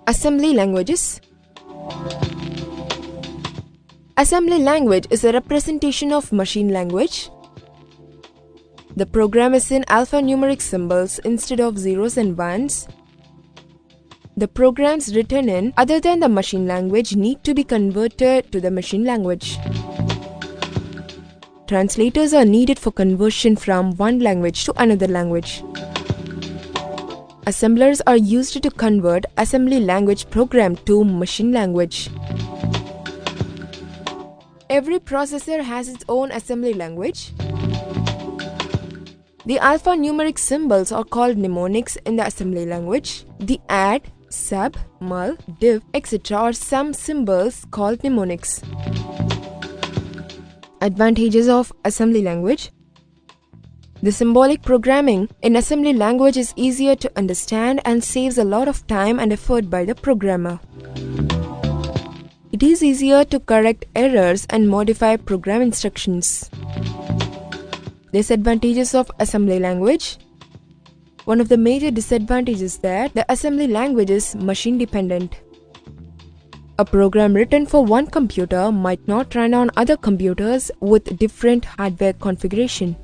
Assembly languages. Assembly language is a representation of machine language. The program is in alphanumeric symbols instead of zeros and ones. The programs written in other than the machine language need to be converted to the machine language. Translators are needed for conversion from one language to another language. Assemblers are used to convert assembly language program to machine language. Every processor has its own assembly language. The alphanumeric symbols are called mnemonics in the assembly language. The add, sub, mul, div, etc. are some symbols called mnemonics. Advantages of assembly language. The symbolic programming in assembly language is easier to understand and saves a lot of time and effort by the programmer. It is easier to correct errors and modify program instructions. Disadvantages of assembly language. One of the major disadvantages is that the assembly language is machine dependent. A program written for one computer might not run on other computers with different hardware configuration.